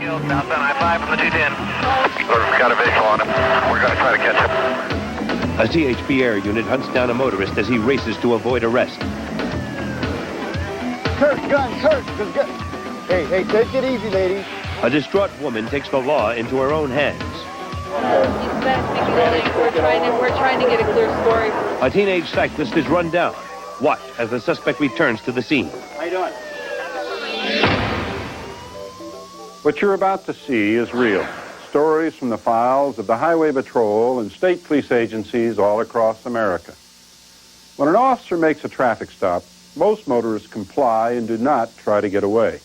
Southbound I-5 from the 210. We've got a visual on him. We're going to try to catch him. A CHP air unit hunts down a motorist as he races to avoid arrest. Kurt, gun. Hey, take it easy, ladies. A distraught woman takes the law into her own hands. We're trying to get a clear story. A teenage cyclist is run down. Watch as the suspect returns to the scene. How you doing? What you're about to see is real. Stories from the files of the Highway Patrol and state police agencies all across America. When an officer makes a traffic stop, most motorists comply and do not try to get away.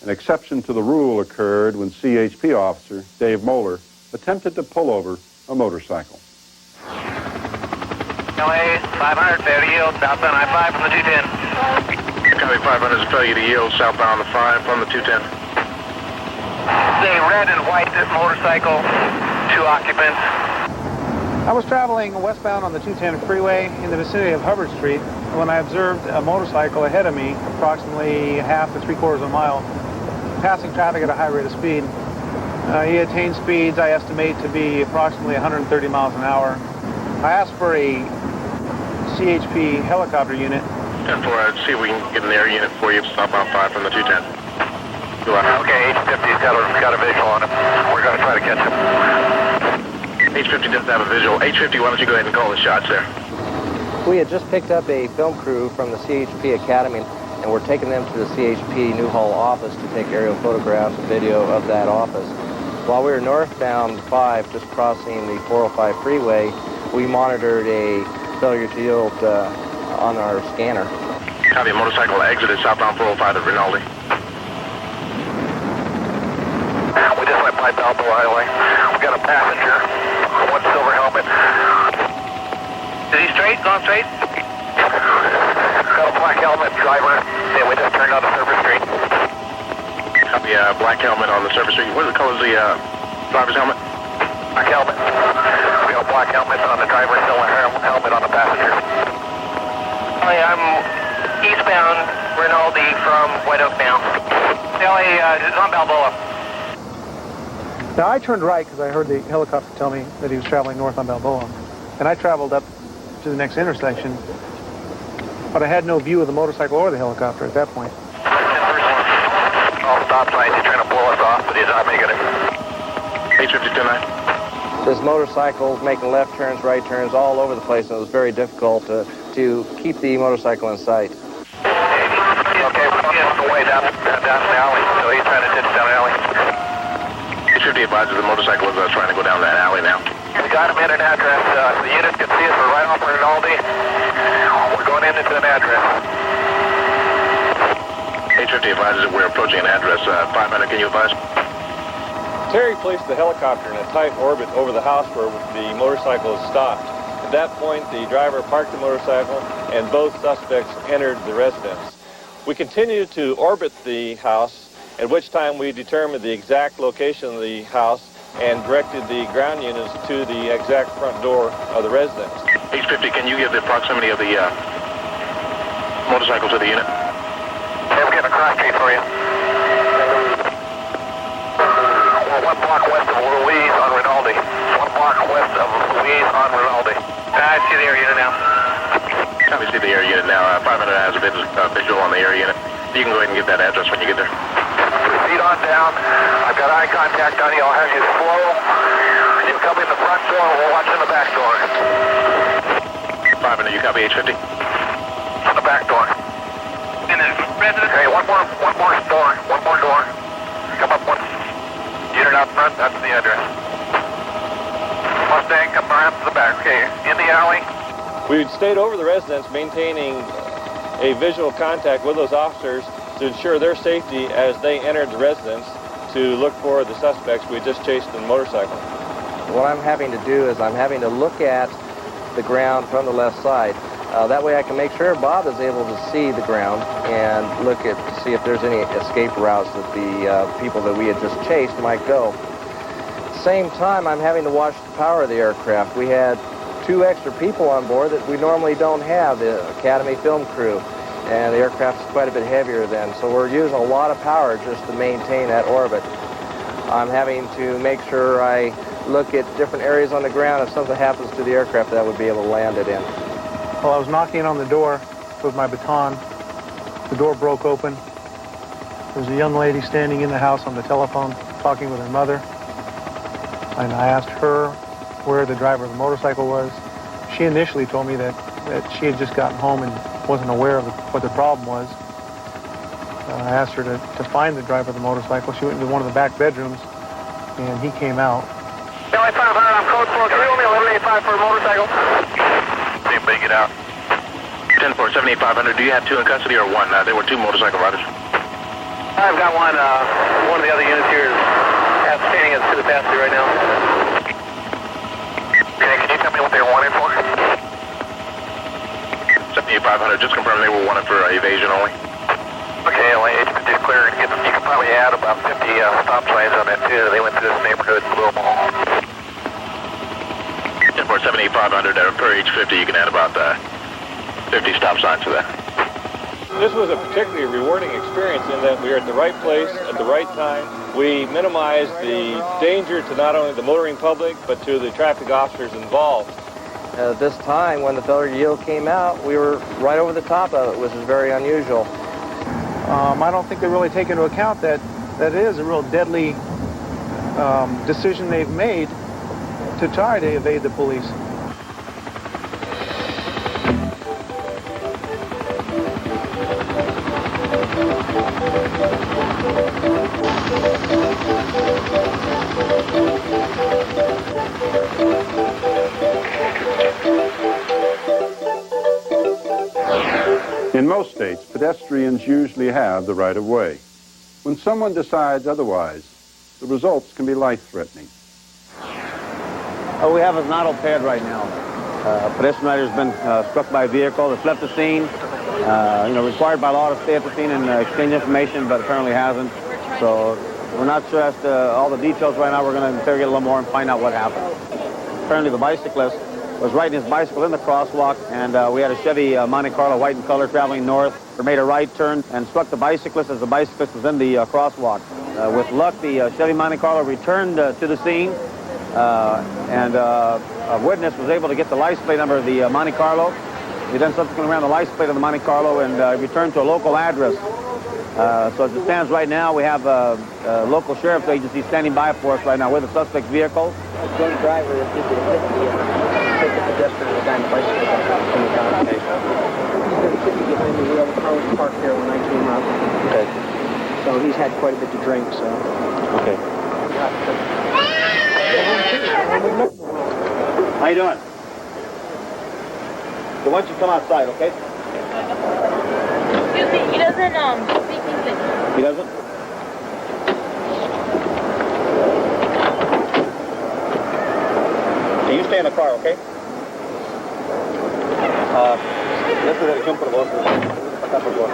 An exception to the rule occurred when CHP officer Dave Moeller attempted to pull over a motorcycle. LA 500, yield, southbound I-5 from the 210. Copy 500 is failure to yield, southbound the 5 from the 210. It's a red and white motorcycle, 2 occupants. I was traveling westbound on the 210 freeway in the vicinity of Hubbard Street when I observed a motorcycle ahead of me, approximately half to 3/4 of a mile, passing traffic at a high rate of speed. He attained speeds I estimate to be approximately 130 miles an hour. I asked for a CHP helicopter unit. 10-4, see if we can get an air unit for you, southbound 5 from the 210. Okay, H50's got a visual on him. We're going to try to catch him. H50 doesn't have a visual. H50, why don't you go ahead and call the shots there? We had just picked up a film crew from the CHP Academy, and we're taking them to the CHP Newhall office to take aerial photographs and video of that office. While we were northbound 5, just crossing the 405 freeway, we monitored a failure to yield on our scanner. Copy, motorcycle exited southbound 405 at Rinaldi. We just went by Balboa Highway. We got a passenger, one silver helmet. Is he straight? Gone straight? Got a black helmet, driver. Yeah, we just turned on the surface street. Copy, black helmet on the surface street. What color is the driver's helmet? Black helmet. We got a black helmet on the driver, silver helmet on the passenger. I'm eastbound Rinaldi from White Oak now. LA is on Balboa. Now, I turned right because I heard the helicopter tell me that he was traveling north on Balboa. And I traveled up to the next intersection, but I had no view of the motorcycle or the helicopter at that point. All stop signs, he's trying to blow us off, but he's not making it. H50 This motorcycle was making left turns, right turns, all over the place, and it was very difficult to keep the motorcycle in sight. Okay, we're on the way down the alley, so he's trying to ditch down the alley. H50 advises the motorcycle is trying to go down that alley now. We got him in an address. The unit can see us. We're right off Rinaldi. We're going into an address. H50 advises that we're approaching an address. 500, can you advise? Terry placed the helicopter in a tight orbit over the house where the motorcycle is stopped. At that point, the driver parked the motorcycle and both suspects entered the residence. We continued to orbit the house, at which time we determined the exact location of the house and directed the ground units to the exact front door of the residence. H50, can you give the proximity of the motorcycle to the unit? Hey, we're getting a cross street for you. We're 1 block west of Louise on Rinaldi. 1 block west of Louise on Rinaldi. I see the air unit now. Copy, see the air unit now. 500 has a visual on the air unit. You can go ahead and get that address when you get there. Proceed on down. I've got eye contact on you. I'll have you slow. You come in the front door. We'll watch in the back door. 500, you copy H50? On the back door. In the residence. Okay, one more door. One more door. Come up one. Unit out front. That's the address. Mustang, come around to the back. Okay, in the alley. We stayed over the residence, maintaining a visual contact with those officers to ensure their safety as they entered the residence to look for the suspects we just chased in the motorcycle. What I'm having to do is I'm having to look at the ground from the left side. That way I can make sure Bob is able to see the ground and look to see if there's any escape routes that the people that we had just chased might go. At the same time, I'm having to watch the power of the aircraft. We had 2 extra people on board that we normally don't have, the Academy film crew. And the aircraft is quite a bit heavier then, so we're using a lot of power just to maintain that orbit. I'm having to make sure I look at different areas on the ground. If something happens to the aircraft, that I would be able to land it in. Well, I was knocking on the door with my baton. The door broke open. There was a young lady standing in the house on the telephone talking with her mother. And I asked her where the driver of the motorcycle was. She initially told me that she had just gotten home and wasn't aware of what the problem was. I asked her to find the driver of the motorcycle. She went into one of the back bedrooms, and he came out. LA 500, I'm code 4. Can you roll me 1185 for a motorcycle? See if they get out. 10-4, 78-500. Do you have two in custody or one? There were two motorcycle riders. I've got one. One of the other units here is standing to the passenger right now. Can you tell me what they were wanted for? 78-500. Just confirm they were wanted for evasion only. Okay, LA 850 is clear. You can probably add about 50 stop signs on that too. They went through this neighborhood in Blue Mall. 10-4, 78-500. Per each 50, you can add about 50 stop signs to that. This was a particularly rewarding experience in that we were at the right place at the right time. We minimized the danger to not only the motoring public, but to the traffic officers involved. At this time, when the failure to yield came out, we were right over the top of it, which is very unusual. I don't think they really take into account that it is a real deadly decision they've made to try to evade the police. In most states, pedestrians usually have the right of way. When someone decides otherwise, the results can be life-threatening. What we have is an auto pad right now. A pedestrian rider has been struck by a vehicle that's left the scene. Required by law to stay at the scene and exchange information, but apparently hasn't. So we're not sure as to all the details right now. We're going to interrogate a little more and find out what happened. Apparently the bicyclist was riding his bicycle in the crosswalk, and we had a Chevy Monte Carlo, white in color, traveling north, made a right turn and struck the bicyclist as the bicyclist was in the crosswalk. With luck, the Chevy Monte Carlo returned to the scene, and a witness was able to get the license plate number of the Monte Carlo. He then subsequently ran the license plate of the Monte Carlo and returned to a local address. So as it stands right now, we have a local sheriff's agency standing by for us right now with the suspect's vehicle. The drunk driver did hit the pedestrian and the guy in the bicycle from the car. Okay. He's been sitting behind the wheel. The car was parked there when I came up. Okay. So he's had quite a bit to drink, so. Okay. How you doing? So why don't you come outside, okay? Excuse me, he doesn't speak English. He doesn't? Can you stay in the car, okay? Esta dirección por vos. Acá por vos.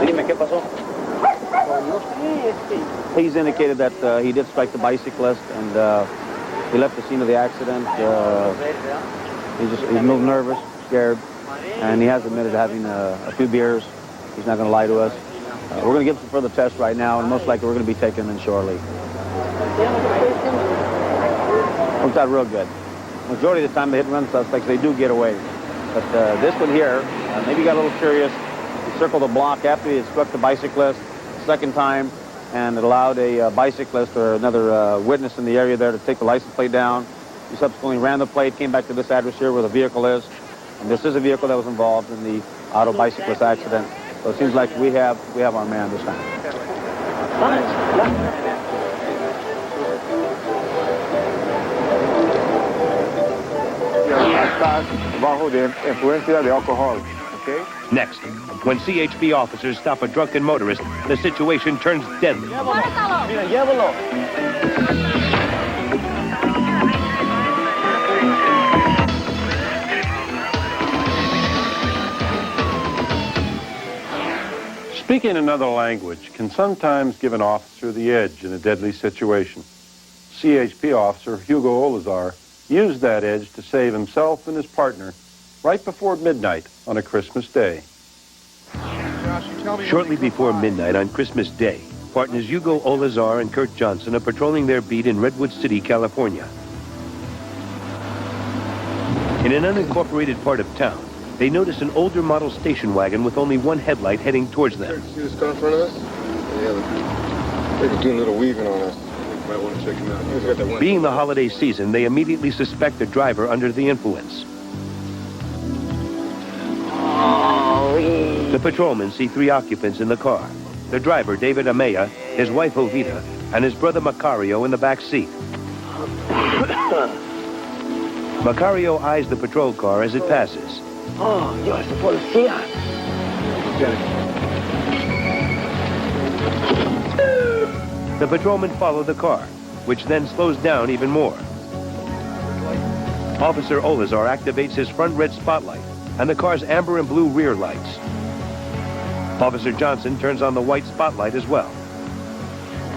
Dime, ¿qué pasó? He's indicated that he did strike the bicyclist, and he left the scene of the accident. He's a little nervous, scared, and he has admitted to having a few beers. He's not going to lie to us. We're going to give some further tests right now, and most likely we're going to be taking him in shortly. Worked out real good. Majority of the time, the hit-and-run suspects, they do get away. But this one here, maybe got a little curious. He circled the block after he had struck the bicyclist the second time, and it allowed a bicyclist or another witness in the area there to take the license plate down. He subsequently ran the plate, came back to this address here where the vehicle is. And this is a vehicle that was involved in the auto bicyclist accident. So it seems like we have our man this time. Bajo de influencia de alcohol, okay? Next, when CHP officers stop a drunken motorist, the situation turns deadly. Speaking another language can sometimes give an officer the edge in a deadly situation. CHP officer Hugo Olazar used that edge to save himself and his partner right before midnight on a Christmas day. Shortly before midnight on Christmas Day, partners Hugo Olazar and Kurt Johnson are patrolling their beat in Redwood City, California. In an unincorporated part of town, they notice an older model station wagon with only one headlight heading towards them. See this car in front of us? Yeah, they're doing a little weaving on us. You might want to check him out. He's got that one. Being the holiday season, they immediately suspect the driver under the influence. The patrolmen see 3 occupants in the car. The driver, David Amaya, his wife, Jovita, and his brother, Macario, in the back seat. Macario eyes the patrol car as it passes. Oh, yo, es policía. The patrolmen follow the car, which then slows down even more. Officer Olazar activates his front red spotlight and the car's amber and blue rear lights. Officer Johnson turns on the white spotlight as well.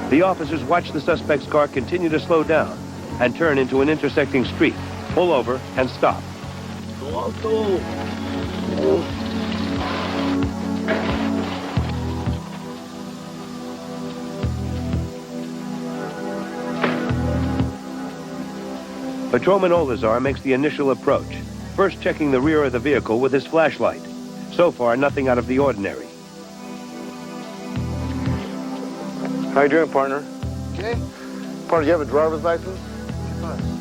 The officers watch the suspect's car continue to slow down and turn into an intersecting street, pull over, and stop. Patrolman Olazar makes the initial approach, first checking the rear of the vehicle with his flashlight. So far, nothing out of the ordinary. How you doing, partner? Okay. Partner, you have a driver's license?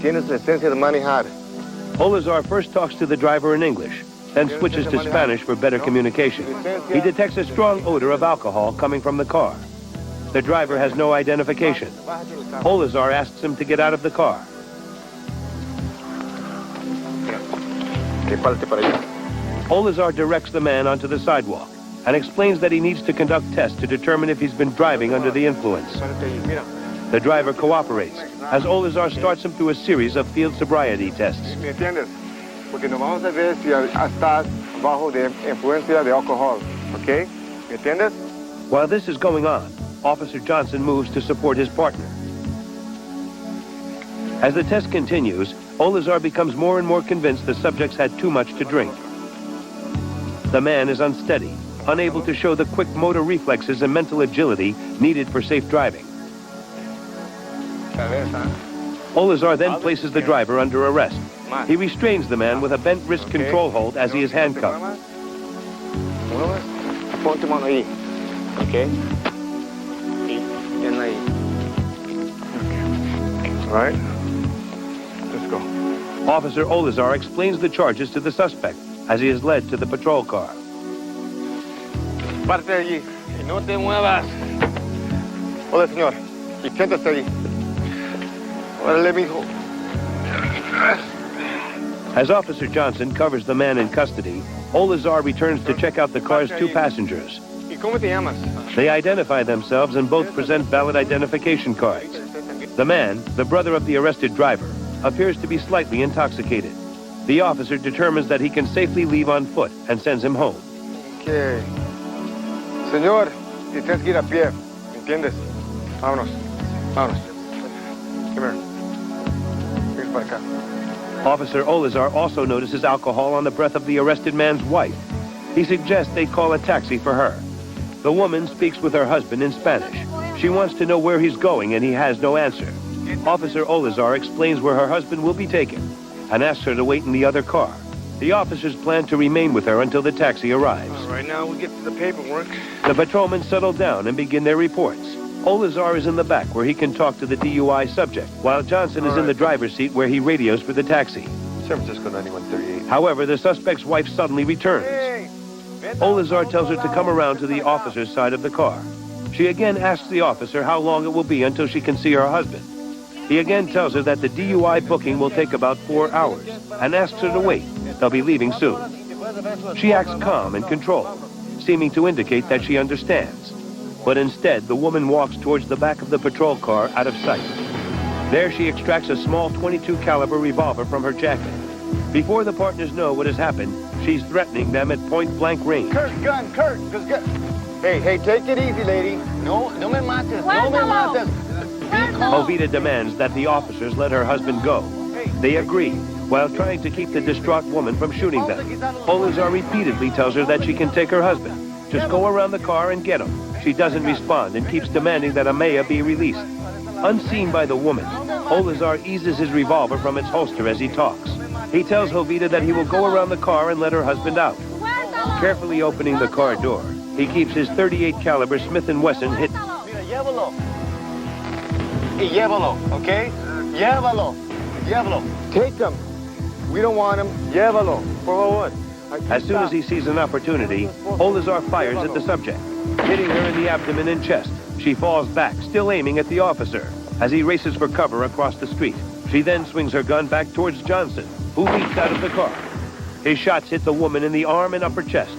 Tienes licencia de manejar. Olazar first talks to the driver in English, then switches to Spanish for better communication. He detects a strong odor of alcohol coming from the car. The driver has no identification. Olazar asks him to get out of the car. Olazar directs the man onto the sidewalk and explains that he needs to conduct tests to determine if he's been driving under the influence. The driver cooperates as Olazar starts him through a series of field sobriety tests. ¿Me entiendes? Porque nos vamos a ver si estás bajo de influencia de alcohol, ¿ok? ¿Me entiendes? While this is going on, Officer Johnson moves to support his partner. As the test continues, Olazar becomes more and more convinced the subjects had too much to drink. The man is unsteady, unable to show the quick motor reflexes and mental agility needed for safe driving. Olazar then places the driver under arrest. He restrains the man with a bent wrist control hold as he is handcuffed. Ponte mano ahí, ¿ok? Ahí. All right, let's go. Officer Olazar explains the charges to the suspect as he is led to the patrol car. Parte de allí y no te muevas. Hola, señor. Y siéntese ahí. Órale, mijo. As Officer Johnson covers the man in custody, Olazar returns to check out the car's 2 passengers. ¿Y cómo te llamas? They identify themselves and both present valid identification cards. The man, the brother of the arrested driver, appears to be slightly intoxicated. The officer determines that he can safely leave on foot and sends him home. Okay. Señor, y tienes que ir a pie, ¿entiendes? Vámonos. Come here. Here's para acá. Officer Olazar also notices alcohol on the breath of the arrested man's wife. He suggests they call a taxi for her. The woman speaks with her husband in Spanish. She wants to know where he's going and he has no answer. Officer Olazar explains where her husband will be taken and asks her to wait in the other car. The officers plan to remain with her until the taxi arrives. All right, now we get to the paperwork. The patrolmen settle down and begin their reports. Olazar is in the back where he can talk to the DUI subject, while Johnson is in the driver's seat where he radios for the taxi. San Francisco 9138. However, the suspect's wife suddenly returns. Olazar tells her to come around to the officer's side of the car. She again asks the officer how long it will be until she can see her husband. He again tells her that the DUI booking will take about 4 hours and asks her to wait. They'll be leaving soon. She acts calm and controlled, seeming to indicate that she understands. But instead, the woman walks towards the back of the patrol car out of sight. There she extracts a small .22 caliber revolver from her jacket. Before the partners know what has happened, she's threatening them at point-blank range. Kurt, gun, just gun. Hey, take it easy, lady. No me mates, no me mates. Jovita demands that the officers let her husband go. They agree, while trying to keep the distraught woman from shooting them. Olazar repeatedly tells her that she can take her husband. Just go around the car and get him. She doesn't respond and keeps demanding that Amaya be released. Unseen by the woman, Olazar eases his revolver from its holster as he talks. He tells Jovita that he will go around the car and let her husband out. Carefully opening the car door, he keeps his .38 caliber Smith & Wesson hidden. Llévalo. Y llévalo, okay? Llévalo. Llévalo. Take him. We don't want him. Llévalo. Por favor. As soon as he sees an opportunity, Olazar fires at the subject, hitting her in the abdomen and chest. She falls back, still aiming at the officer, as he races for cover across the street. She then swings her gun back towards Johnson, who leaps out of the car. His shots hit the woman in the arm and upper chest.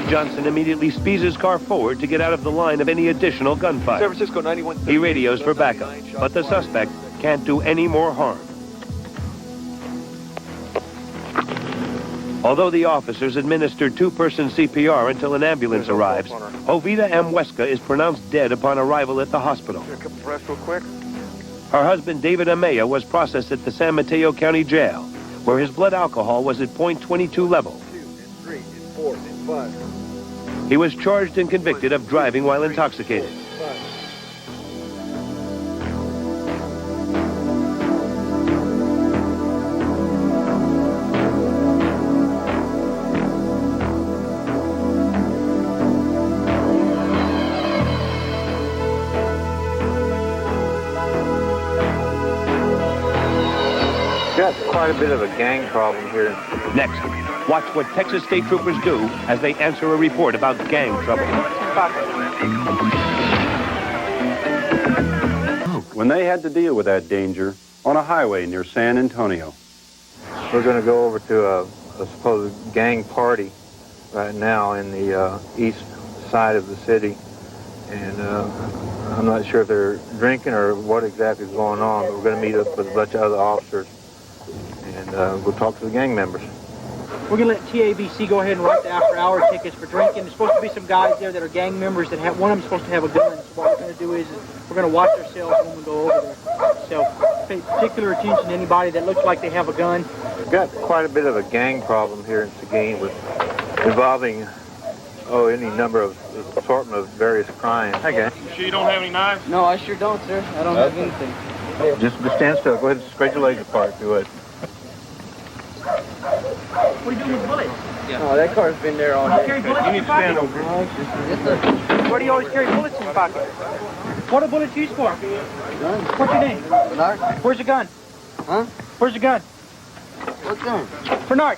Johnson immediately speeds his car forward to get out of the line of any additional gunfire. San Francisco 91. He radios for backup, but the suspect can't do any more harm. Although the officers administered two-person CPR until an ambulance arrives, Jovita M. Huesca is pronounced dead upon arrival at the hospital. Press real quick. Her husband, David Amaya, was processed at the San Mateo County Jail, where his blood alcohol was at .22 level. He was charged and convicted of driving while intoxicated. Got quite a bit of a gang problem here. Next, watch what Texas State Troopers do as they answer a report about gang trouble. When they had to deal with that danger on a highway near San Antonio. We're going to go over to a supposed gang party right now in the east side of the city. And I'm not sure if they're drinking or what exactly is going on, but we're going to meet up with a bunch of other officers and we'll talk to the gang members. We're going to let TABC go ahead and write the after-hour tickets for drinking. There's supposed to be some guys there that are gang members that have, one of them's supposed to have a gun. So what we're going to do is we're going to watch ourselves when we go over there. So pay particular attention to anybody that looks like they have a gun. We've got quite a bit of a gang problem here in Seguin with involving, any number of assortment of various crimes. Hi, gang. You sure you don't have any knives? No, I sure don't, sir. I don't have anything. Just stand still. Go ahead and spread your legs apart. Do it. What are you doing with bullets? Yeah. Oh, that car's been there all You day. carry bullets You in need your to stand pocket? over. Where do you always carry bullets in your pocket? What are bullets used for? What's your name? Bernard? Where's the gun? Huh? Where's the gun? What gun? Bernard.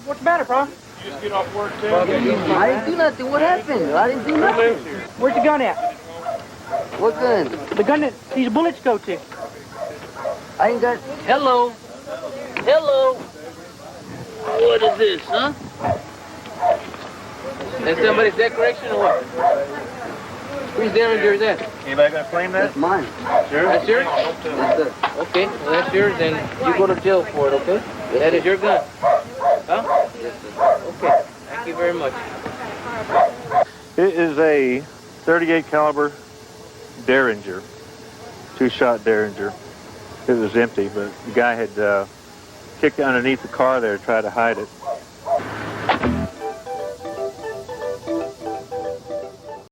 What's the matter, bro? You just get off work, too? I didn't do nothing. What happened? I didn't do nothing. Where's the gun at? What gun? The gun that these bullets go to. I ain't got... Hello. Hello. What is this, huh? That's somebody's decoration or what? Whose Derringer is that? Anybody gonna claim that? That's mine. Sure. That's yours? Yes, sir. Okay, well that's yours, then you go to jail for it, okay? That is your gun. Huh? Yes, sir. Okay, thank you very much. It is a .38 caliber Derringer, two-shot Derringer. It was empty, but the guy had kicked underneath the car there to try to hide it.